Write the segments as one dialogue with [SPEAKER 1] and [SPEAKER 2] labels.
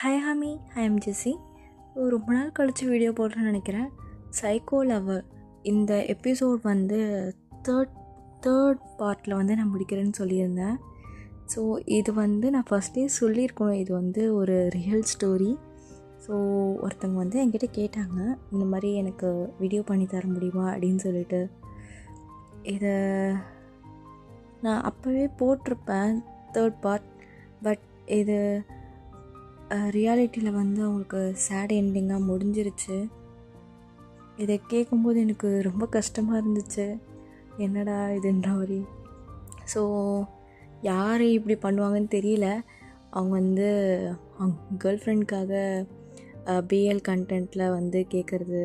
[SPEAKER 1] Hi ஹாமி, I am ஜெஸ்ஸி. ரொம்ப நாள் கழித்து வீடியோ போடுறேன்னு நினைக்கிறேன். சைக்கோ லவ்வர் இந்த எபிசோட் வந்து தேர்ட் பார்ட்டில் வந்து நான் முடிக்கிறேன்னு சொல்லியிருந்தேன். ஸோ இது வந்து நான் ஃபஸ்ட்டே சொல்லியிருக்கணும், இது வந்து ஒரு ரியல் ஸ்டோரி. ஸோ ஒருத்தவங்க வந்து என்கிட்ட கேட்டாங்க, இந்த மாதிரி எனக்கு வீடியோ பண்ணி தர முடியுமா அப்படின்னு சொல்லிட்டு. இதை நான் அப்போவே போட்டிருப்பேன் தேர்ட் பார்ட். பட் இது ரியாலிட்டியில் வந்து அவங்களுக்கு சேட் எண்டிங்காக முடிஞ்சிருச்சு. இதை கேட்கும்போது எனக்கு ரொம்ப கஷ்டமாக இருந்துச்சு, என்னடா இதுன்ற மாதிரி. ஸோ யார் இப்படி பண்ணுவாங்கன்னு தெரியல. அவங்க வந்து அவங்க கேர்ள் ஃப்ரெண்டுக்காக பிஎல் கண்டென்ட்டில் வந்து கேட்குறது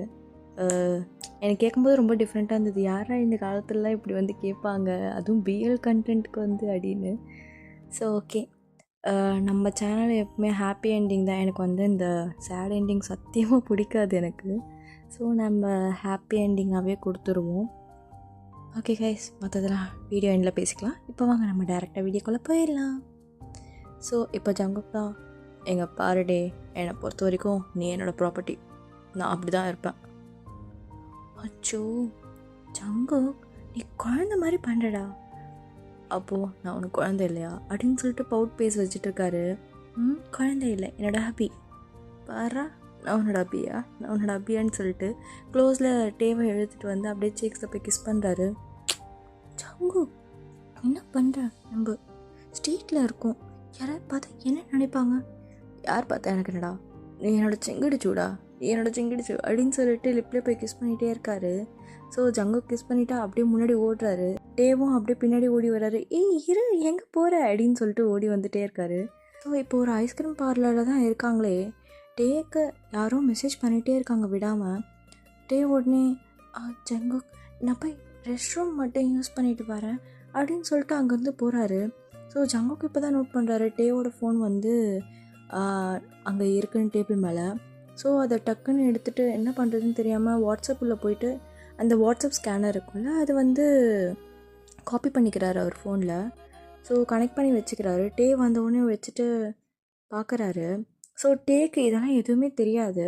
[SPEAKER 1] எனக்கு கேட்கும்போது ரொம்ப டிஃப்ரெண்ட்டாக இருந்தது. யாரா இந்த காலத்துலலாம் இப்படி வந்து கேட்பாங்க, அதுவும் பிஎல் கண்டென்ட்டுக்கு வந்து அப்படின்னு. ஸோ ஓகே, நம்ம சேனல் எப்பவுமே ஹாப்பி எண்டிங் தான். எனக்கு வந்து இந்த சேட் எண்டிங் சத்தியமாக பிடிக்காது எனக்கு. ஸோ நம்ம ஹாப்பி எண்டிங்காகவே கொடுத்துருவோம். ஓகே கைஸ், மற்றதெல்லாம் வீடியோ எண்டில் பேசிக்கலாம். இப்போ வாங்க நம்ம டேரெக்டாக வீடியோக்குள்ளே போயிடலாம். ஸோ இப்போ ஜங்குக் தான் எங்கள் பாருடே, என்னை பொறுத்த வரைக்கும் நீ என்னோடய ப்ராப்பர்ட்டி, நான் அப்படி தான் இருப்பேன். அச்சோ ஜங்குக், நீ குழந்த மாதிரி பண்ணுறடா. அப்போது நான் உனக்கு குழந்தை இல்லையா அப்படின்னு சொல்லிட்டு பவுட் பேஸ் வச்சுட்ருக்காரு. குழந்தை இல்லை, என்னோட ஹாப்பி. பாரா, நான் உன்னோட ஹாப்பியா, நான் உன்னோட ஹாப்பியான்னு சொல்லிட்டு க்ளோஸில் டேவை எழுத்துட்டு வந்து அப்படியே சீக்ஸில் போய் கிஸ் பண்ணுறாரு. ஜங்கு, என்ன பண்ணுற? நம்ம ஸ்ட்ரீட்டில் இருக்கோம், யாராவது பார்த்தா என்ன நினைப்பாங்க? யார் பார்த்தா எனக்கு என்னடா, நீ என்னோட செங்கிடிச்சூடா, நீ என்னோட செங்கிடிச்சு அப்படின்னு சொல்லிட்டு லிப்லேயே போய் கிஸ் பண்ணிகிட்டே இருக்காரு. ஸோ ஜங்கு கிஸ் பண்ணிவிட்டா அப்படியே முன்னாடி ஓடுறாரு. டேவும் அப்படியே பின்னாடி ஓடி வர்றாரு. ஏய் இரு, எங்கே போகிற அப்படின்னு சொல்லிட்டு ஓடி வந்துகிட்டே இருக்காரு. ஸோ இப்போ ஒரு ஐஸ்கிரீம் பார்லரில் தான் இருக்காங்களே. டேக்கு யாரோ மெசேஜ் பண்ணிகிட்டே இருக்காங்க விடாமல். டே உடனே ஜங்கு, நான் போய் ரெஸ்ட் ரூம் மட்டும் யூஸ் பண்ணிட்டு வரேன் அப்படின்னு சொல்லிட்டு அங்கேருந்து போகிறாரு. ஸோ ஜங்குக்கு இப்போ தான் நோட் பண்ணுறாரு, டேவோட ஃபோன் வந்து அங்கே இருக்குன்னு டேபிள் மேலே. ஸோ அதை டக்குன்னு எடுத்துகிட்டு என்ன பண்ணுறதுன்னு தெரியாமல் வாட்ஸ்அப்பில் போயிட்டு அந்த வாட்ஸ்அப் ஸ்கேனர் இருக்குல்ல, அது வந்து காப்பி பண்ணிக்கிறாரு அவர் ஃபோனில். ஸோ கனெக்ட் பண்ணி வச்சுக்கிறாரு. டே வந்தவுடனே வச்சுட்டு பார்க்குறாரு. ஸோ டேக்கு இதெல்லாம் எதுவுமே தெரியாது.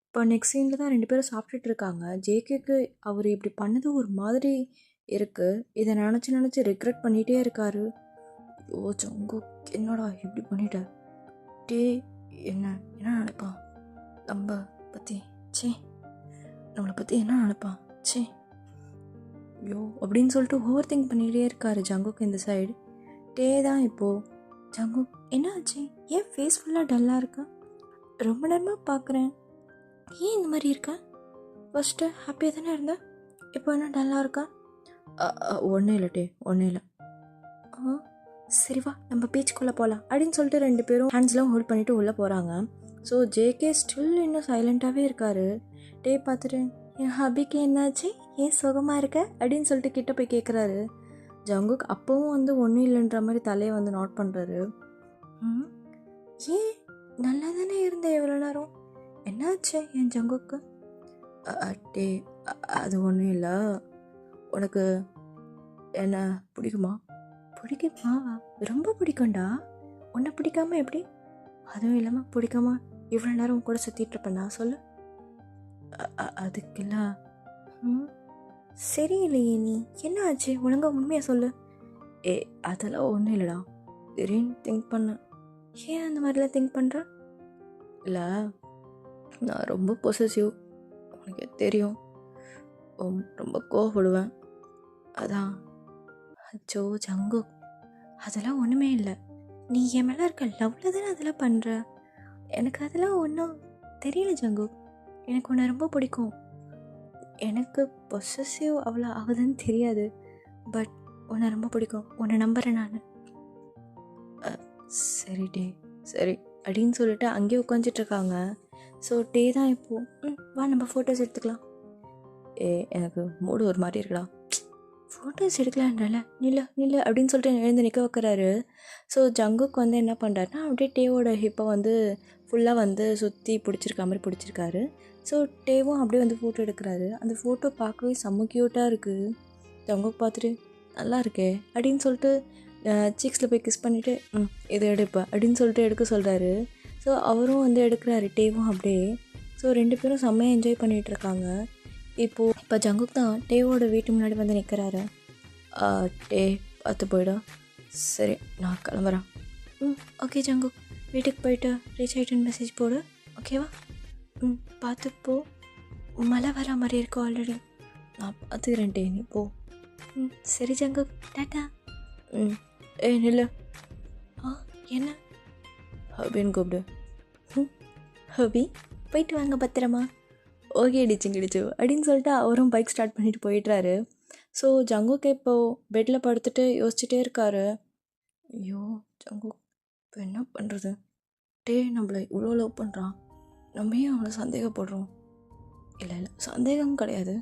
[SPEAKER 1] இப்போ நெக்ஸ்ட் சீனில் தான் 2 பேரும் சாப்பிட்டுட்டு இருக்காங்க. ஜேகேக்கு அவர் இப்படி பண்ணது ஒரு மாதிரி இருக்குது. இதை நினச்சி ரிக்ரெட் பண்ணிகிட்டே இருக்காரு. ஓ ஜங்கு, என்னடா இப்படி பண்ணிட்ட? டே என்ன நினைப்பான் நம்ம பற்றி? சே, நம்மளை பற்றி என்ன நினைப்பான்? சே ஐயோ அப்படின்னு சொல்லிட்டு ஓவர் திங்க் பண்ணிகிட்டே இருக்காரு ஜங்குக்கு இந்த சைடு. டே தான் இப்போது, ஜங்கு என்ன ஆச்சு, ஏன் ஃபேஸ் ஃபுல்லாக டல்லாக இருக்கா? ரொம்ப நேரமாக பார்க்குறேன், ஏன் இந்த மாதிரி இருக்கா? ஃபஸ்ட்டு ஹாப்பியாக தானே இருந்தேன், இப்போ என்ன டல்லாக இருக்கா? ஒன்றும் இல்லை டே, ஒன்றும் இல்லை. சரி வா நம்ம பீச்சுக்குள்ளே போகலாம் அப்படின்னு சொல்லிட்டு 2 பேரும் ஹேண்ட்ஸ்லாம் ஹோல்ட் பண்ணிவிட்டு உள்ளே போகிறாங்க. ஸோ ஜேகே ஸ்டில் இன்னும் சைலண்ட்டாகவே இருக்காரு. டே பார்த்துட்டு, என் ஹாபிக்கு என்னாச்சு, ஏன் சுகமாக இருக்க அப்படின்னு சொல்லிட்டு கிட்ட போய் கேட்குறாரு. ஜங்குக் அப்போவும் வந்து ஒன்றும் இல்லைன்ற மாதிரி தலையை வந்து நோட் பண்ணுறாரு. ஏன் நல்லா தானே இருந்தேன் எவ்வளோ நேரம், என்னாச்சு என் ஜங்குக்கு? டே அது ஒன்றும் இல்லை, உனக்கு என்ன பிடிக்குமா? பிடிக்குமா? ரொம்ப பிடிக்கும்டா. உன்னை பிடிக்காம எப்படி? அதுவும் இல்லாமல் பிடிக்காம இவ்வளோ நேரம் கூட சுற்றிட்டுருப்பேன் நான், சொல்லு. அதுக்குல்ல சரியில்லையே, நீ என்ன ஆச்சு ஒழுங்கா உண்மையாக சொல்லு. அதெல்லாம் ஒன்றும் இல்லைடா, திடீர்னு திங்க் பண்ணேன். ஏன் அந்த மாதிரிலாம் திங்க் பண்ணுற? இல்லை, நான் ரொம்ப பொசசிவ், உனக்கு தெரியும், ரொம்ப கோவப்படுவேன், அதான். அச்சோ ஜங்கு, அதெல்லாம் ஒன்றுமே இல்லை, நீ என் மேலே இருக்க லவ்வில் தானே அதெல்லாம் பண்ணுற. எனக்கு அதெல்லாம் ஒன்றும் தெரியல ஜங்கு, எனக்கு உன்னை ரொம்ப பிடிக்கும். எனக்கு பொசசிவ் அவ்வளோ ஆகுதுன்னு தெரியாது, பட் உன்னை ரொம்ப பிடிக்கும், உன்னை நம்புகிறேன் நான். சரி டே, சரி அப்படின்னு சொல்லிட்டு அங்கேயே உட்காந்துட்ருக்காங்க. ஸோ டே தான் இப்போது, வா நம்ம ஃபோட்டோஸ் எடுத்துக்கலாம். எனக்கு மூடு ஒரு மாதிரி இருக்குடா, ஃபோட்டோஸ் எடுக்கலான்றல, நில்ல அப்படின்னு சொல்லிட்டு எழுந்து நிற்க வைக்கிறாரு. ஸோ ஜங்குக்கு வந்து என்ன பண்ணுறாருனா, அப்படியே டேவோட ஹிப்பை வந்து ஃபுல்லாக வந்து சுற்றி பிடிச்சிருக்க மாதிரி பிடிச்சிருக்காரு. ஸோ டேவும் அப்படியே வந்து ஃபோட்டோ எடுக்கிறாரு. அந்த ஃபோட்டோ பார்க்கவே செம்ம க்யூட்டாக இருக்குது. ஜங்குக்கு பார்த்துட்டு நல்லா இருக்கே அப்படின்னு சொல்லிட்டு சீக்ஸில் போய் கிஸ் பண்ணிவிட்டு இதை எடுப்பேன் அப்படின்னு சொல்லிட்டு எடுக்க சொல்கிறாரு. ஸோ அவரும் வந்து எடுக்கிறாரு, டேவும் அப்படியே. ஸோ 2 பேரும் செம்மையாக என்ஜாய் பண்ணிகிட்ருக்காங்க. இப்போ ஜங்குக் தான் டேவோட வீட்டு முன்னாடி வந்து நிற்கிறாரு. டே பார்த்து போயிடா. சரி நான் கிளம்புறேன். ஓகே ஜங்குக், வீட்டுக்கு போயிட்டு ரீச் ஆகிட்டுன்னு மெசேஜ் போடு, ஓகேவா? பார்த்து போ, மழை வர மாதிரி இருக்கும் ஆல்ரெடி. நான் பார்த்துக்கிறேன் டே, நீ போ. சரி ஜங்குக், டாட்டா. நில்லு. என்ன? ஹபின்னு கூப்பிடு. ஹபி, போயிட்டு வாங்க பத்திரமா. ஓகே டிச்சு அப்படின்னு சொல்லிட்டு அவரும் பைக் ஸ்டார்ட் பண்ணிட்டு போயிட்டுறாரு. ஸோ ஜங்குக்கு இப்போது பெட்டில் படுத்துட்டு யோசிச்சுட்டே இருக்காரு. ஐயோ ஜங்குக், இப்போ என்ன பண்ணுறது? டே நம்மளை இவ்வளோ லவ் பண்ணுறான், நம்ம ஏன் அவனை சந்தேகப்படுறோம்? இல்லை சந்தேகம் கிடையாது,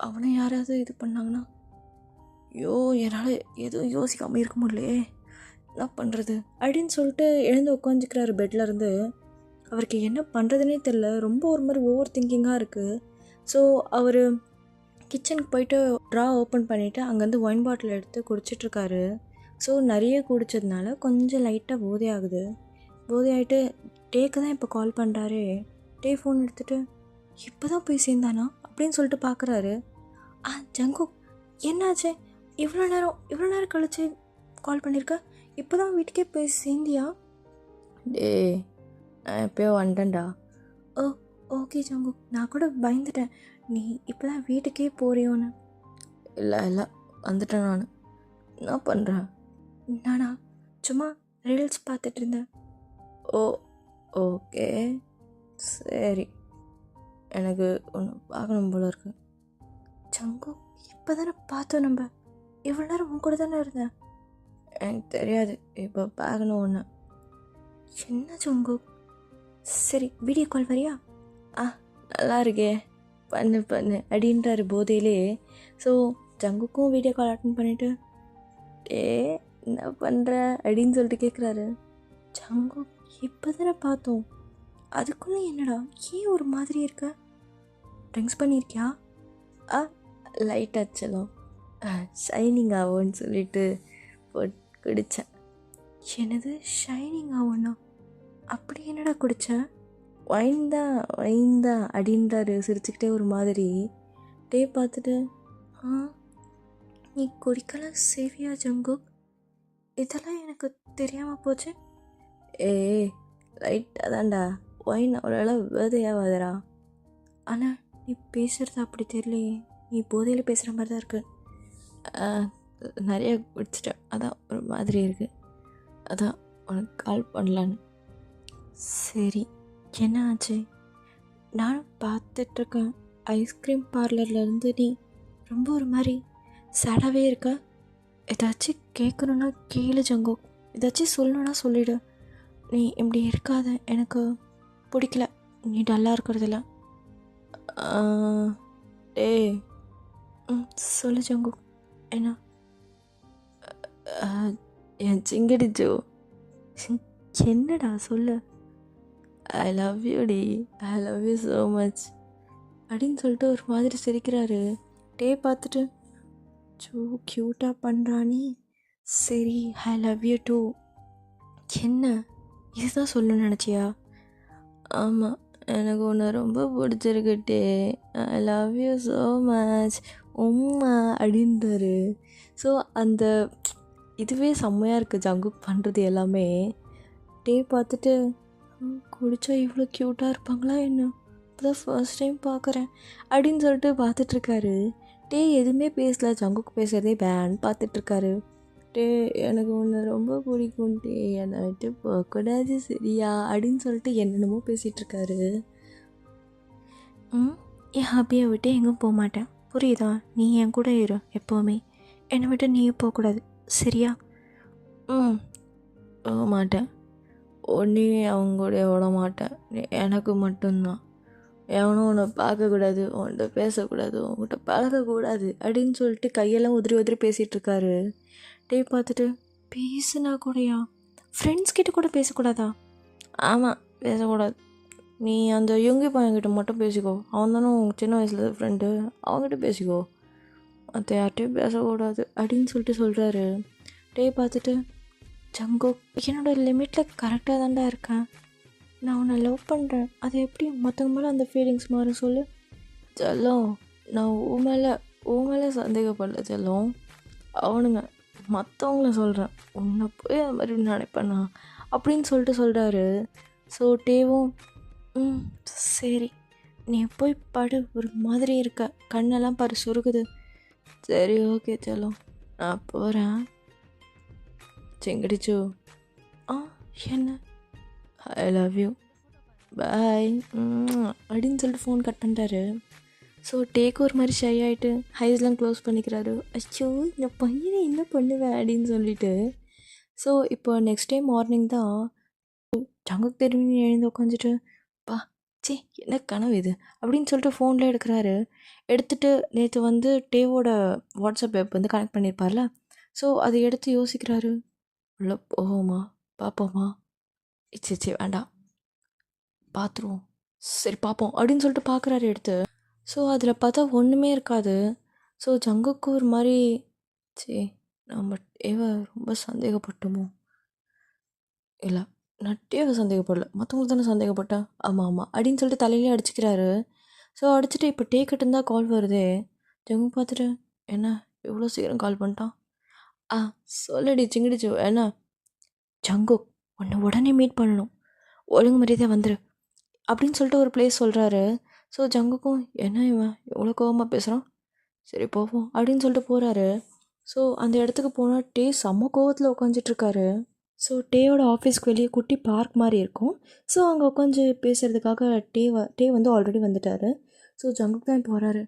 [SPEAKER 1] அவனை யாராவது இது பண்ணாங்கன்னா, ஐயோ என்னால் எதுவும் யோசிக்காமல் இருக்க முடியலையே, என்ன பண்ணுறது அப்படின்னு சொல்லிட்டு எழுந்து உட்காந்துக்கிறாரு பெட்லேருந்து. அவருக்கு என்ன பண்ணுறதுனே தெரில, ரொம்ப ஒரு மாதிரி ஓவர் திங்கிங்காக இருக்குது. ஸோ அவர் கிச்சனுக்கு போயிட்டு ட்ரா ஓப்பன் பண்ணிவிட்டு அங்கேருந்து ஒயின் பாட்டில் எடுத்து குடிச்சிட்ருக்காரு. ஸோ நிறைய குடித்ததுனால கொஞ்சம் லைட்டாக போதை ஆகுது. போதை ஆகிட்டு டேக்கு தான் இப்போ கால் பண்ணுறாரு. டே ஃபோன் எடுத்துகிட்டு, இப்போ தான் போய் சேர்ந்தானா அப்படின்னு சொல்லிட்டு பார்க்குறாரு. ஜங்குக், என்னாச்சு? இவ்வளோ நேரம் கழிச்சு கால் பண்ணியிருக்க, இப்போ தான் வீட்டுக்கே போய் சேர்ந்தியா? டே நான் எப்போயோ வந்துட்டேன்டா. ஓகே ஜங்குக், நான் கூட பயந்துட்டேன் நீ இப்போ தான் வீட்டுக்கே போறியோன்னு. இல்லை வந்துட்டேன் நான். என்ன பண்ணுறேன்? நானா சும்மா ரீல்ஸ் பார்த்துட்டு இருந்தேன். ஓகே சரி, எனக்கு ஒன்று பார்க்கணும் போல இருக்கு. ஜங்குக், இப்போ தானே பார்த்தோம், நம்ம இவ்வளோ நேரம் உன் கூட தானே இருந்தேன். எனக்கு தெரியாது, இப்போ பார்க்கணும் ஒன்று. என்ன ஜங்குக்? சரி வீடியோ கால் வரியா? நல்லா இருக்கே, பண்ணு அப்படின்றாரு போதையிலே. ஸோ ஜங்குக்கும் வீடியோ கால் அட்டன் பண்ணிவிட்டு, என்ன பண்ணுற அப்படின்னு சொல்லிட்டு கேட்குறாரு. ஜங்குக், இப்போ தானே பார்த்தோம், அதுக்குள்ளே என்னடா ஏன் ஒரு மாதிரி இருக்க? ட்ரிங்க்ஸ் பண்ணியிருக்கியா? லைட் ஆச்சலாம், ஷைனிங் ஆகும்னு சொல்லிட்டு குடித்தேன். என்னது ஷைனிங் ஆகும்னா? அப்படி என்னடா குடித்தேன்? வைன் தான் அப்படின்றாரு சிரிச்சுக்கிட்டே ஒரு மாதிரி. டே பார்த்துட்டு, நீ குடிக்கலாம் சேவியா ஜங்குக்? இதெல்லாம் எனக்கு தெரியாமல் போச்சு. லைட்டாக தான்டா, வைன் அவ்வளோ வேதையாகாதரா. ஆனால் நீ பேசுகிறது அப்படி தெரியலையே, நீ போதையில் பேசுகிற மாதிரி தான் இருக்கு. நிறைய குடிச்சிட்டேன், அதான் ஒரு மாதிரி இருக்குது, அதான் உனக்கு கால் பண்ணலான்னு. சரி என்ன ஆச்சு? நானும் பார்த்துட்ருக்கேன், ஐஸ்கிரீம் பார்லர்லேருந்து நீ ரொம்ப ஒரு மாதிரி சேடாகவே இருக்க. ஏதாச்சும் கேட்கணுன்னா கேளு ஜங்குக், ஏதாச்சும் சொல்லணுன்னா சொல்லிவிடு. நீ இப்படி இருக்காத, எனக்கு பிடிக்கல நீ டல்லாக இருக்கிறதில்ல. சொல்லு ஜங்குக். என்ன? என் சிங்கடிச்சோ. என்னடா சொல்லு. ஐ லவ் யூ டி, I love you so much அப்படின்னு சொல்லிட்டு ஒரு மாதிரி சிரிக்கிறாரு. டே பார்த்துட்டு, க்யூட்டாக பண்ணுறானே. சரி ஐ லவ் யூ டூ. என்ன இதுதான் சொல்லணும்னு நினச்சியா? ஆமாம், எனக்கு ஒன்று ரொம்ப பிடிச்சிருக்குட்டே, I love you so much உம்மா அப்படின்றாரு. ஸோ அந்த இதுவே செம்மையாக இருக்குது ஜங்குக் பண்ணுறது எல்லாமே. டே பார்த்துட்டு, குடித்தா இவ்வளோ க்யூட்டாக இருப்பாங்களா என்ன, இப்போ தான் ஃபர்ஸ்ட் டைம் பார்க்குறேன் அப்படின்னு சொல்லிட்டு பார்த்துட்ருக்காரு. டே எதுவுமே பேசல, ஜங்குக் பேசுகிறதே பேன் பார்த்துட்ருக்காரு. டே எனக்கு ஒன்று ரொம்ப பிடிக்கும் டே, என்னை விட்டு போகக்கூடாது சரியா அப்படின்னு சொல்லிட்டு என்னென்னமோ பேசிகிட்ருக்காரு. என் ஹாப்பியை விட்டு எங்கேயும் போக மாட்டேன், புரியுதா? நீ என் கூட இரு எப்போவுமே, என்னை விட்டு நீயும் போகக்கூடாது சரியா? போக மாட்டேன், ஒன்றே அவங்க கூட விட மாட்டேன், எனக்கு மட்டும்தான். எவனும் உன்னை பார்க்கக்கூடாது, உன்கிட்ட பேசக்கூடாது, உங்கள்கிட்ட பழகக்கூடாது அப்படின்னு சொல்லிட்டு கையெல்லாம் உதிரி பேசிகிட்ருக்காரு. டே பார்த்துட்டு, பேசுனா கூடயா? ஃப்ரெண்ட்ஸ் கிட்ட கூட பேசக்கூடாதா? ஆமாம் பேசக்கூடாது, நீ அந்த யுங்கி பையன்கிட்ட மட்டும் பேசிக்கோ, அவன் தானே உங்கள் சின்ன வயசில் ஃப்ரெண்டு, அவங்ககிட்ட பேசிக்கோ, மற்ற யார்கிட்டையும் பேசக்கூடாது அப்படின்னு சொல்லிட்டு சொல்கிறாரு. டே பார்த்துட்டு, ஜங்குக் என்னோடய லிமிட்டில் கரெக்டாக தான்டா இருக்கேன், நான் உன்னை லவ் பண்ணுறேன், அது எப்படி மற்றவங்க மேலே அந்த ஃபீலிங்ஸ் மாறும் சொல்லு. செல்லம், நான் உன் மேலே சந்தேகப்படல செல்லம். அவனுங்க மற்றவங்கள சொல்கிறேன், உன்னை போய் அது மாதிரி நினைப்பேண்ணா அப்படின்னு சொல்கிறாரு. ஸோ டேவும் சரி நீ போய் படு, ஒரு மாதிரி இருக்க, கண்ணெல்லாம் பாரு சுருக்குது. சரி ஓகே செல்லம், நான் போகிறேன். செங்கடிச்சோ என்ன ஐ லவ் யூ பாய் அப்படின்னு சொல்லிட்டு ஃபோன் கட் பண்ணிட்டாரு. ஸோ டேக்கு ஒரு மாதிரி ஷை ஆகிட்டு ஹைஸ்லாம் க்ளோஸ் பண்ணிக்கிறாரு. அச்சோ இந்த பையனை என்ன பண்ணுவேன் அப்படின்னு சொல்லிட்டு. ஸோ இப்போ நெக்ஸ்ட் டே மார்னிங் தான் ஜங்குக்கு திரும்பி எழுந்து உட்காந்துட்டு பா சே என்ன கனவு இது அப்படின்னு சொல்லிட்டு ஃபோனில் எடுக்கிறாரு. எடுத்துகிட்டு நேற்று டேவோட வாட்ஸ்அப் ஆப் கனெக்ட் பண்ணியிருப்பார்ல, ஸோ அதை எடுத்து யோசிக்கிறாரு. உள்ள போவோமா பார்ப்போமா, சரி வேண்டாம் பார்த்துருவோம், சரி பார்ப்போம் அப்படின்னு சொல்லிட்டு பார்க்குறாரு எடுத்து. ஸோ அதில் பார்த்தா ஒன்றுமே இருக்காது. ஸோ ஜங்குக்கு ஒரு மாதிரி சரி நம்ம டேவை ரொம்ப சந்தேகப்பட்டோமோ, இல்லை நான் டேவை சந்தேகப்படல, மற்றவங்களுக்கு தானே சந்தேகப்பட்டேன், ஆமாம் அப்படின்னு சொல்லிட்டு தலையிலே அடிச்சுக்கிறாரு. ஸோ அடிச்சுட்டு இப்போ டே கிட்டேருந்தா கால் வருதே. ஜங்கு பார்த்துட்டு என்ன இவ்வளோ சீக்கிரம் கால் பண்ணிட்டான். சொல்லடி சிங்கிடிச்சு என்ன ஜங்கு உன்னை உடனே மீட் பண்ணணும், ஒழுங்கு மரியாதையாக வந்துரு அப்படின்னு சொல்லிட்டு ஒரு பிளேஸ் சொல்கிறாரு. ஸோ ஜங்குக்கும் என்ன இவன் எவ்வளோ கோவமாக பேசுகிறான், சரி போவோம் அப்படின்னு சொல்லிட்டு போகிறாரு. ஸோ அந்த இடத்துக்கு போனால் டே செம்ம கோவத்தில் உட்காந்துட்ருக்காரு. ஸோ டேயோட ஆஃபீஸ்க்கு வெளியே குட்டி பார்க் மாதிரி இருக்கும். ஸோ அங்கே உட்காந்து பேசுகிறதுக்காக டே ஆல்ரெடி வந்துட்டார். ஸோ ஜங்குக்கு தான் போகிறாரு.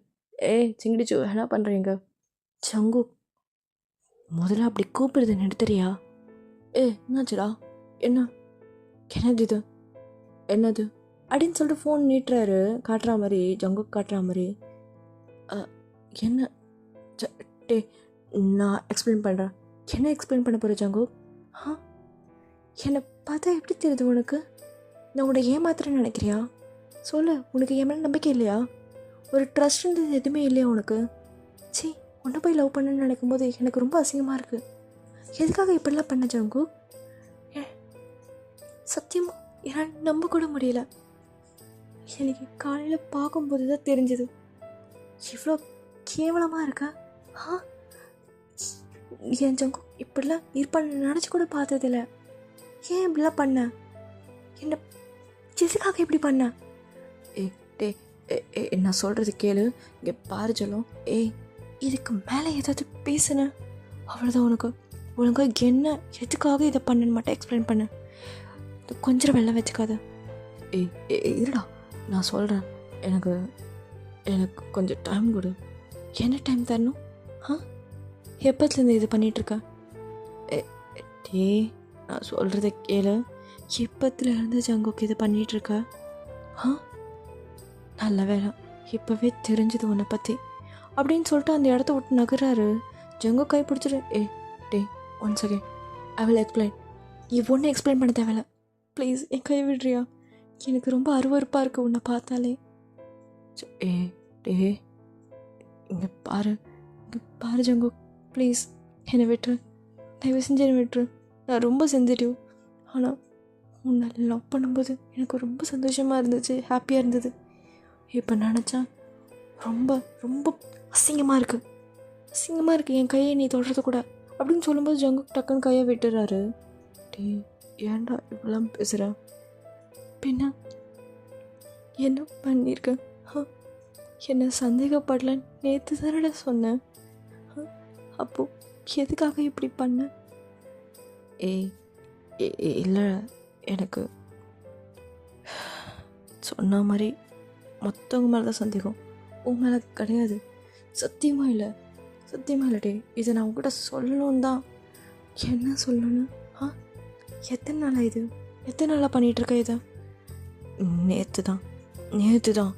[SPEAKER 1] சிங்கிடிச்சு என்ன பண்ணுறீங்க ஜங்கு, முதல்ல அப்படி கூப்பிடுறது நிறுத்துறியா? என்னாச்சுடா, என்னது இது என்னது அப்படின்னு சொல்லிட்டு ஃபோன் நீட்டுறாரு, காட்டுற மாதிரி ஜங்குக்கு காட்டுற மாதிரி. என்ன டே நான் எக்ஸ்பிளைன் பண்ணுறேன். என்ன எக்ஸ்பிளைன் பண்ண போகிற ஜங்கு? என்னை பார்த்தா எப்படி தெரியுது உனக்கு? நான் உன்னை ஏமாத்துறேன்னு நினைக்கிறியா? சொல்லு, உனக்கு என் மேலே நம்பிக்கை இல்லையா? ஒரு ட்ரஸ்ட்ன்றது எதுவுமே இல்லையா உனக்கு? சீ, உன்னை போய் லவ் பண்ணுன்னு நினைக்கும் போது எனக்கு ரொம்ப அசிங்கமாக இருக்குது. எதுக்காக இப்படிலாம் பண்ண ஜங்கு? சத்தியமாக என்னால் நம்ப கூட முடியல. எனக்கு காலையில் பார்க்கும்போது தான் தெரிஞ்சது இவ்வளோ கேவலமாக இருக்கா. என் ஜங்கு இப்படிலாம் இருப்பான்னு நினச்சி கூட பார்த்ததில்ல. ஏன் இப்படிலாம் பண்ண? என்ன எதுக்காக இப்படி பண்ண? நான் சொல்கிறது கேளு, இங்கே பாரு சொல்லும். இதுக்கு மேலே ஏதாவது பேசுன அவ்வளோதான். உனக்கு என்ன எதுக்காக இதை பண்ணன்னு மட்டும் எக்ஸ்பிளைன் பண்ண. கொஞ்சம் வெள்ளம் வச்சுக்காத. இருடா நான் சொல்கிறேன், எனக்கு கொஞ்சம் டைம் கொடு. என்ன டைம் தரணும்? எப்பத்துலேருந்து இது பண்ணிகிட்ருக்க? நான் சொல்கிறத கேளு, எப்பத்துலேருந்து ஜங்குக்கு இது பண்ணிகிட்ருக்க? நல்ல வேலை இப்போவே தெரிஞ்சது உன்னை பற்றி அப்படின்னு சொல்லிட்டு அந்த இடத்த விட்டு நகராரு. ஜங்கு கை பிடிச்சிட்டு one second I will explain. நீ ஒன்றும் எக்ஸ்பிளைன் பண்ண தேவையில்ல, ப்ளீஸ் என் கை விடுறியா? எனக்கு ரொம்ப அருவருப்பாக இருக்குது உன்னை பார்த்தாலே. இங்கே பாரு ஜங்கு, ப்ளீஸ் என்னை விட்டுரு, தயவு செஞ்சு என்னை விட்டுரு. நான் ரொம்ப சென்சிட்டிவ், ஆனால் உன்னை லவ் பண்ணும்போது எனக்கு ரொம்ப சந்தோஷமாக இருந்துச்சு, ஹாப்பியாக இருந்தது. இப்போ நினச்சா ரொம்ப ரொம்ப அசிங்கமாக இருக்குது என் கையை நீ தொடுறது கூட அப்படின்னு சொல்லும்போது ஜங்கு டக்குன்னு கையை விட்டுறாரு. ஏன்டா இப்படிலாம் பேசுகிற? பின்ன என்ன பண்ணியிருக்க? என்னை சந்தேகப்படலன்னு நேற்று தானடா சொன்னேன். அப்போது எதுக்காக இப்படி பண்ண? இல்லை, எனக்கு சொன்ன மாதிரி மற்றவங்க மேலே தான் சந்தேகம், உன் மேலே கிடையாது. சத்தியமாக இல்லை டே, இதை நான் உங்ககிட்ட சொல்லணுன்னு தான். என்ன சொல்லணும்? எத்தனை நாளாக பண்ணிகிட்ருக்க இதை? நேற்று தான்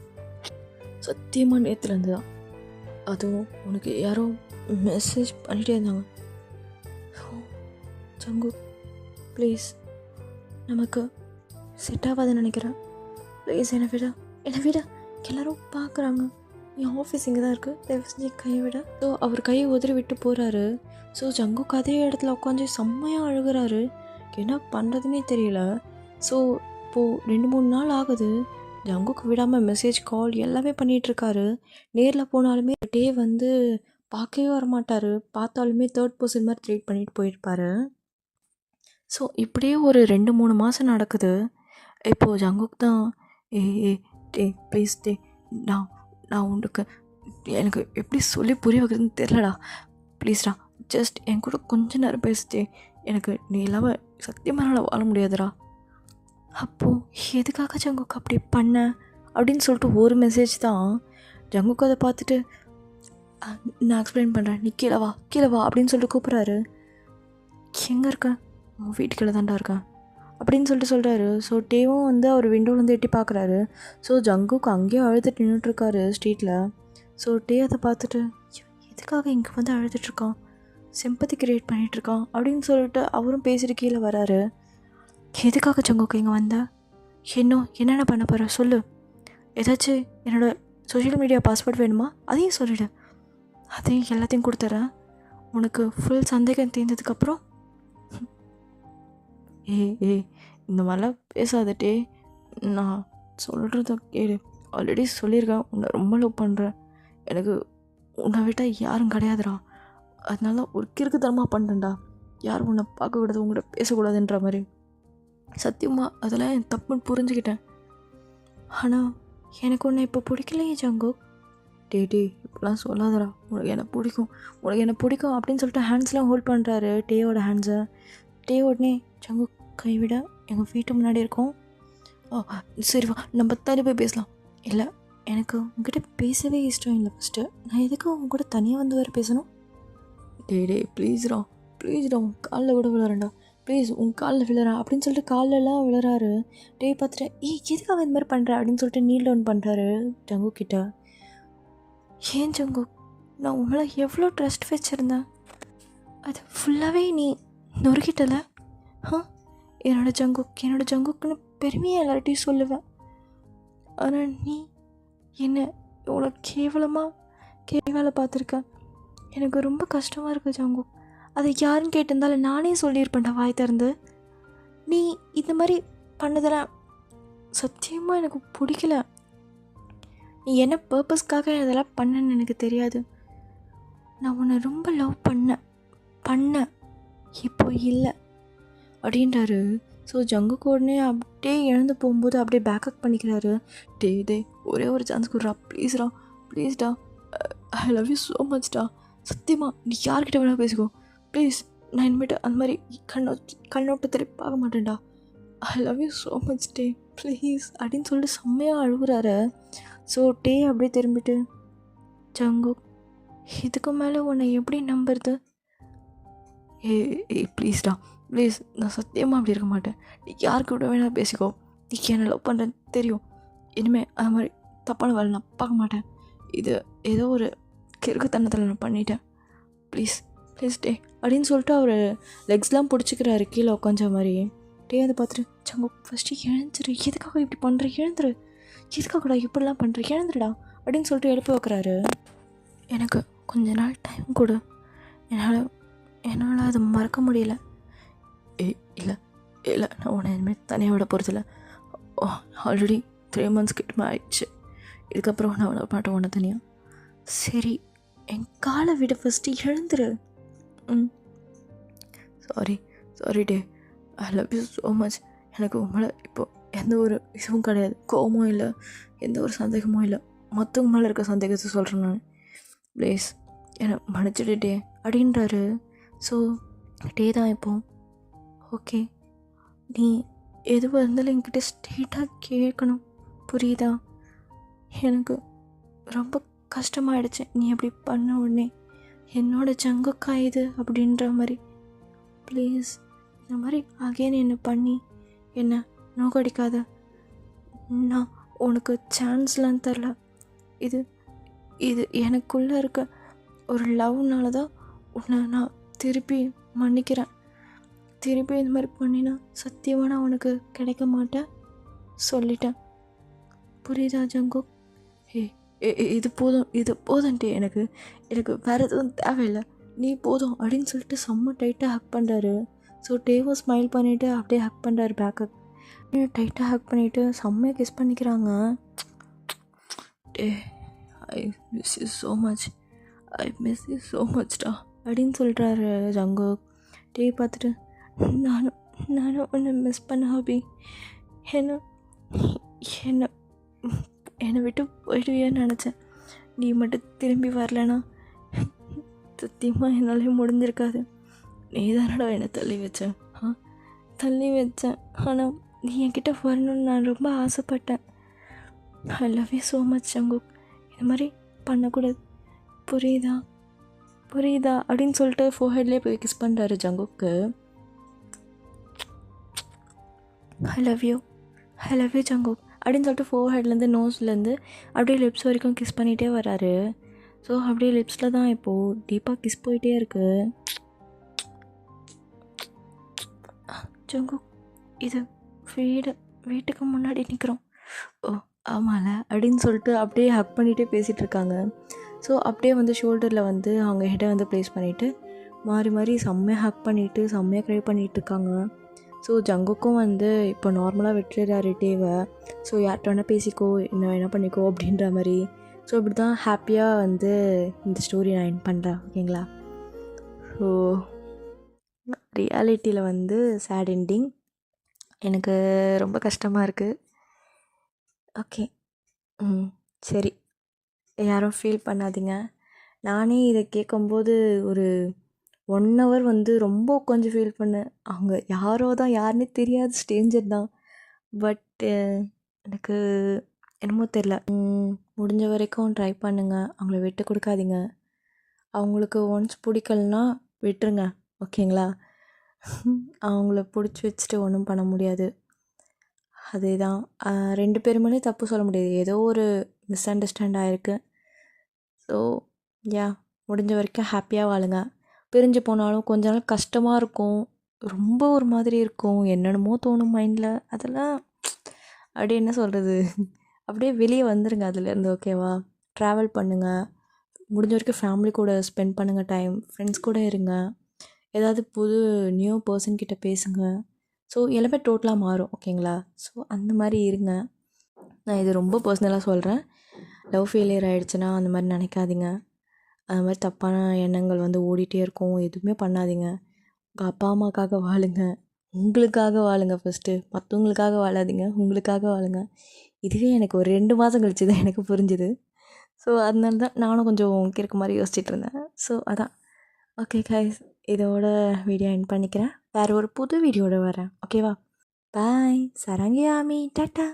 [SPEAKER 1] சத்தியமாக நேற்றுலேருந்து தான். அதுவும் உனக்கு யாரோ மெசேஜ் பண்ணிகிட்டே இருந்தாங்க. ஜங்கு ப்ளீஸ், நமக்கு செட் ஆகாதுன்னு நினைக்கிறேன், ப்ளீஸ் என்னை விட எல்லோரும் பார்க்குறாங்க, என் ஆஃபீஸ் இங்கே தான் இருக்குது, தயவு செஞ்சு கையை விட. ஸோ அவர் கையை உதறி விட்டு போகிறாரு. ஸோ ஜங்கு அதே இடத்துல உட்காந்து செம்மையாக அழுகிறாரு. என்ன பண்ணுறதுனே தெரியல. ஸோ அப்போது 2-3 நாள் ஆகுது. ஜங்குக்கு விடாமல் மெசேஜ் கால் எல்லாமே பண்ணிகிட்ருக்காரு. நேரில் போனாலுமே டே வந்து பார்க்கவே வரமாட்டார். பார்த்தாலுமே தேர்ட் பர்சன் மாதிரி ட்ரீட் பண்ணிட்டு போயிருப்பார். ஸோ இப்படியே ஒரு 2-3 மாதம் நடக்குது. இப்போது ஜங்குக் தான் ஏ ஏ டே ப்ளீஸ் டே நான் நான் உனக்கு எனக்கு எப்படி சொல்லி புரிய வைக்கிறதுன்னு தெரிலடா, ப்ளீஸ்டா ஜஸ்ட் என் கூட கொஞ்ச நேரம் பேசிட்டே, எனக்கு நீ இல்லாமல் சத்தியமாக என்னால் வாழ முடியாதுடா. அப்போது எதுக்காக ஜங்குக்கு அப்படி பண்ண அப்படின்னு சொல்லிட்டு ஒரு மெசேஜ் தான். ஜங்குக்கு அதை பார்த்துட்டு நான் எக்ஸ்பிளைன் பண்ணுறேன், நீ கீழே வா அப்படின்னு சொல்லிட்டு கூப்பிட்றாரு. எங்கே இருக்கேன்? உன் வீட்டுக்குள்ளே தான்டா இருக்கேன் அப்படின்னு சொல்லிட்டு சொல்கிறாரு. ஸோ டேவும் வந்து அவர் விண்டோலேருந்து எட்டி பார்க்குறாரு. ஸோ ஜங்குக்கு அங்கேயே அழுதுட்டு நின்றுட்டுருக்காரு ஸ்ட்ரீட்டில். ஸோ டே அதை பார்த்துட்டு எதுக்காக இங்கே வந்து அழுதுட்ருக்கான், சிம்பத்தி க்ரியேட் பண்ணிகிட்ருக்கான் அப்படின்னு சொல்லிட்டு அவரும் பேசிட்டு கீழே வராரு. எதுக்காக ஜங்குக்கு இங்கே வந்த, என்னென்ன பண்ண போகிற சொல்லு, ஏதாச்சும் என்னோடய சோஷியல் மீடியா பாஸ்வேர்ட் வேணுமா அதையும் சொல்லிவிடு, அதையும் எல்லாத்தையும் கொடுத்துட்றேன், உனக்கு ஃபுல் சந்தேகம் தீர்ந்ததுக்கப்புறம். ஏ இந்த மாதிரிலாம் பேசாதட்டே, நான் சொல்கிறத கேளு, ஆல்ரெடி சொல்லியிருக்கேன் உன்னை ரொம்ப லவ் பண்ணுறேன், எனக்கு உன்னை விட்டால் யாரும் கிடையாதுடா, அதனால ஒரு கிறுக்குத்தனமாக பண்ணுறேன்டா, யாரும் உன்னை பார்க்கக்கூடாது உங்கள்கிட்ட பேசக்கூடாதுன்ற மாதிரி. சத்தியமாக அதெல்லாம் என் தப்புன்னு புரிஞ்சுக்கிட்டேன். ஆனால் எனக்கு உன்னை இப்போ பிடிக்கலையே ஜங்குக். டே இப்படிலாம் சொல்லாதடா, உனக்கு என்ன பிடிக்கும் அப்படின்னு சொல்லிட்டு ஹேண்ட்ஸ்லாம் ஹோல்ட் பண்ணுறாரு டேவோட ஹேண்ட்ஸை. டே உடனே ஜங்குக் கைவிட எங்கள் வீட்டு முன்னாடி இருக்கோம். சரி வா நம்ம தனி போய் பேசலாம். இல்லை எனக்கு உங்ககிட்ட பேசவே இஷ்டம் இல்லை. ஃபஸ்ட்டு நான் எதுக்கு உங்க கூட தனியாக வந்து வேறு பேசணும்? டே ப்ளீஸ்டா உன் காலில் கூட விழுறேன்டா, ப்ளீஸ் உன் காலில் விழுறா அப்படின்னு சொல்லிட்டு காலெல்லாம் விழுறாரு. டே பார்த்துட்டு எதுக்காக இந்த மாதிரி பண்ணுற அப்படின்னு சொல்லிட்டு நீல் டவுன் பண்ணுறாரு ஜங்குக் கிட்ட. ஏன் ஜங்குக், நான் உங்களை எவ்வளோ ட்ரஸ்ட் வச்சுருந்தேன், அது ஃபுல்லாகவே நீ நொறுக்கிட்டல. என்னோட ஜங்குக்குன்னு பெருமையாக எல்லார்ட்டையும் சொல்லுவேன். ஆனால் நீ என்ன இவ்வளோ கேவலை பார்த்துருக்க. எனக்கு ரொம்ப கஷ்டமாக இருக்குது ஜங்குக். அதை யாருன்னு கேட்டிருந்தாலும் நானே சொல்லியிருப்பேன்டா வாய் திறந்து. நீ இந்த மாதிரி பண்ணதெல்லாம் சத்தியமாக எனக்கு பிடிக்கல. நீ என்ன பர்பஸ்க்காக இதெல்லாம் பண்ணன்னு எனக்கு தெரியாது. நான் உன்னை ரொம்ப லவ் பண்ண இப்போ இல்லை அப்படின்றாரு. ஸோ ஜங்குக்கு உடனே அப்படியே இழந்து போகும்போது அப்படியே பேக்கப் பண்ணிக்கிறாரு. டே ஒரே ஒரு சான்ஸ் கொடுறா ப்ளீஸ்டா, ஐ லவ் யூ ஸோ மச்டா, சத்தியமாக நீ யார்கிட்ட வேணால் பேசிக்கோ ப்ளீஸ், நான் இனிமேட்டு அந்த மாதிரி கண்ணோட்ட திருப்பி பார்க்க மாட்டேன்டா, ஐ love you so much day please அப்படின்னு சொல்லிட்டு செம்மையாக அழுகுறாரு. ஸோ டே அப்படியே திரும்பிட்டு ஜங்குக் இதுக்கு மேலே உன்னை எப்படி நம்புறது? ப்ளீஸ்டா ப்ளீஸ், நான் சத்தியமாக அப்படி இருக்க மாட்டேன், நீ யாருக்கு விட வேணால் பேசிக்கோ, நீ என்ன லவ் பண்ணுறேன்னு தெரியும், இனிமேல் அது மாதிரி தப்பான வேலை நான் பார்க்க மாட்டேன், இது ஏதோ ஒரு கிறுக்குத்தனத்தில் நான் பண்ணிட்டேன், ப்ளீஸ் டே அப்படின்னு சொல்லிட்டு அவர் லெக்ஸ்லாம் பிடிச்சிக்கிறாரு கீழே உட்காந்த மாதிரி. டே அதை பார்த்துட்டு ஜங்குக் ஃபஸ்ட்டு எழுந்துரு, எதுக்காக இப்படி பண்ணுற, எழுந்துரு, எதுக்காகடா இப்படிலாம் பண்ணுற, எழுந்துருடா அப்படின்னு சொல்லிட்டு எழுப்பி வைக்கிறாரு. எனக்கு கொஞ்ச நாள் டைம் கொடு, என்னால் அதை மறக்க முடியல. இல்லை நான் உன்னை இனிமேல் தனியாக விட போகிறதில்ல, ஆல்ரெடி 3 months கிட்டமே ஆயிடுச்சு, இதுக்கப்புறம் நான் விட மாட்டேன் உன்னை தனியாக. சரி என் காலை விட ஃபஸ்ட்டு எழுந்துரு. Sorry day, I love you so much. எனக்கு உங்களை இப்போது எந்த ஒரு இதுவும் கிடையாது, கோபமும் இல்லை, எந்த ஒரு சந்தேகமும் இல்லை, மற்றவங்க மேலே இருக்க சந்தேகத்தை சொல்கிறேன் நான், ப்ளீஸ் என்னை மன்னிச்சிடுட்டே அப்படின்றாரு. ஸோ டே தான் இப்போ ஓகே, நீ எதுவாக இருந்தாலும் என்கிட்ட ஸ்ட்ரெயிட்டாக கேட்கணும், புரியுதா? எனக்கு ரொம்ப கஷ்டமாயிடுச்சு நீ அப்படி பண்ண உடனே, என்னோட ஜங்குக்கா இது அப்படின்ற மாதிரி, ப்ளீஸ் இந்த மாதிரி அகைன் என்ன பண்ணி என்ன நோக்கடிக்காத, நான் உனக்கு சான்ஸ்லாம் தரல, இது எனக்குள்ளே இருக்க ஒரு லவ்னால தான் உன்னை நான் திருப்பி மன்னிக்கிறேன், திருப்பி இந்த மாதிரி பண்ணினா சத்தியமாக நான் உனக்கு கிடைக்க மாட்டேன் சொல்லிட்டேன், புரியுதா ஜங்குக்? இது போதும்ட்டே, எனக்கு வேறு எதுவும் தேவையில்லை, நீ போதும் அப்படின்னு சொல்லிட்டு செம்ம டைட்டாக ஹக் பண்ணுறாரு. ஸோ டேவும் ஸ்மைல் பண்ணிவிட்டு அப்படியே ஹக் பண்ணுறாரு பேக்கப். டைட்டாக ஹக் பண்ணிவிட்டு செம்மையாக கிஸ் பண்ணிக்கிறாங்க. டே I miss you so much, I miss you so மச்டா அப்படின்னு சொல்கிறாரு ஜங்குக். டிவி பார்த்துட்டு நானும் நானும் உன்னை மிஸ் பண்ண ஹாபி, என்ன என்ன என்னை விட்டு போயிடுவியன்னு நினச்சேன். நீ மட்டும் திரும்பி வரலனா சத்தியமாக என்னாலே முடிஞ்சிருக்காது. நீ தானடா என்னை தள்ளி வச்சேன், தள்ளி வச்சேன். ஆனால் நீ என்கிட்ட வரணும்னு நான் ரொம்ப ஆசைப்பட்டேன். ஐ love you so much Jungkook, இது மாதிரி பண்ணக்கூடாது, புரியுதா புரியுதா அப்படின்னு சொல்லிட்டு ஃபோர்ஹெட்லேயே போய் கிஸ் பண்ணுறாரு ஜங்குக்கு. ஐ லவ் யூ ஜங்குக் அப்படின்னு சொல்லிட்டு ஃபோர்ஹெட்லேருந்து நோஸ்லேருந்து அப்படியே லிப்ஸ் வரைக்கும் கிஸ் பண்ணிகிட்டே வராரு. ஸோ அப்படியே லிப்ஸில் தான் இப்போது டீப்பாக கிஸ் போயிட்டே இருக்கு. ஜங்குக் இது வீட்டுக்கு முன்னாடி நிற்கிறோம். ஓ ஆமால அப்படின்னு சொல்லிட்டு அப்படியே ஹக் பண்ணிகிட்டே பேசிகிட்டு இருக்காங்க. ஸோ அப்படியே வந்து ஷோல்டரில் வந்து அவங்க ஹெட்டை வந்து ப்ளேஸ் பண்ணிவிட்டு மாறி மாறி செம்மையாக ஹக் பண்ணிவிட்டு செம்மையாக க்ரை பண்ணிகிட்டு இருக்காங்க. ஸோ ஜங்குக்கும் வந்து இப்போ நார்மலாக விட்டுறாரு டேவை. ஸோ யார்கிட்ட வேணால் பேசிக்கோ, என்ன பண்ணிக்கோ அப்படின்ற மாதிரி. ஸோ இப்படி தான் ஹாப்பியாக வந்து இந்த ஸ்டோரி நான் எண்ட் பண்ணுறேன், ஓகேங்களா. ஸோ ரியாலிட்டியில் வந்து சேட் எண்டிங், எனக்கு ரொம்ப கஷ்டமாக இருக்குது. ஓகே சரி, யாரும் ஃபீல் பண்ணாதீங்க. நானே இதை கேட்கும்போது ஒரு 1 hour வந்து ரொம்ப கொஞ்சம் ஃபீல் பண்ணேன். அவங்க யாரோ தான், யாருன்னே தெரியாது, ஸ்ட்ரேஞ்சர் தான். பட் எனக்கு என்னமோ தெரில. முடிஞ்ச வரைக்கும் ட்ரை பண்ணுங்கள், அவங்கள விட்டு கொடுக்காதீங்க. அவங்களுக்கு ஒன்ஸ் பிடிக்கலனா விட்டுருங்க, ஓகேங்களா. அவங்கள பிடிச்சி வச்சுட்டு ஒன்றும் பண்ண முடியாது. அதே தான் 2 பேருமே தப்பு சொல்ல முடியாது, ஏதோ ஒரு மிஸ் அண்டர்ஸ்டாண்ட் ஆகிருக்கு. ஸோ முடிஞ்ச வரைக்கும் ஹாப்பியாக வாழுங்க. பிரிஞ்சு போனாலும் கொஞ்ச நாள் கஷ்டமாக இருக்கும், ரொம்ப ஒரு மாதிரி இருக்கும், என்னென்னமோ தோணும் மைண்டில். அதெல்லாம் அப்படியே என்ன சொல்கிறது, அப்படியே வெளியே வந்துடுங்க அதுலேருந்து, ஓகேவா. ட்ராவல் பண்ணுங்கள், முடிஞ்ச வரைக்கும் ஃபேமிலி கூட ஸ்பெண்ட் பண்ணுங்கள் டைம், ஃப்ரெண்ட்ஸ் கூட இருங்க, ஏதாவது புது நியூ பர்சன்கிட்ட பேசுங்க. ஸோ எல்லாமே டோட்டலாக மாறும், ஓகேங்களா. ஸோ அந்த மாதிரி இருங்க. நான் இது ரொம்ப பர்சனலாக சொல்கிறேன். லவ் ஃபெயிலியர் ஆகிடுச்சுன்னா அந்த மாதிரி நினைக்காதீங்க. அது மாதிரி தப்பான எண்ணங்கள் வந்து ஓடிட்டே இருக்கும், எதுவுமே பண்ணாதீங்க. உங்கள் அப்பா அம்மாக்காக வாழுங்க, உங்களுக்காக வாழுங்க ஃபஸ்ட்டு. மற்றவங்களுக்காக வாழாதீங்க, உங்களுக்காக வாழுங்க. இதுவே எனக்கு ஒரு 2 மாதம் கழிச்சு தான் எனக்கு புரிஞ்சுது. ஸோ அதனால தான் நானும் கொஞ்சம் கிறுக்கு மாதிரி யோசிச்சுட்டு இருந்தேன். ஸோ அதான், ஓகே கைஸ், இதோட வீடியோ எண்ட் பண்ணிக்கிறேன். வேறு ஒரு புது வீடியோட வரேன், ஓகேவா. பாய், சரங்கியாமி, டாட்டா.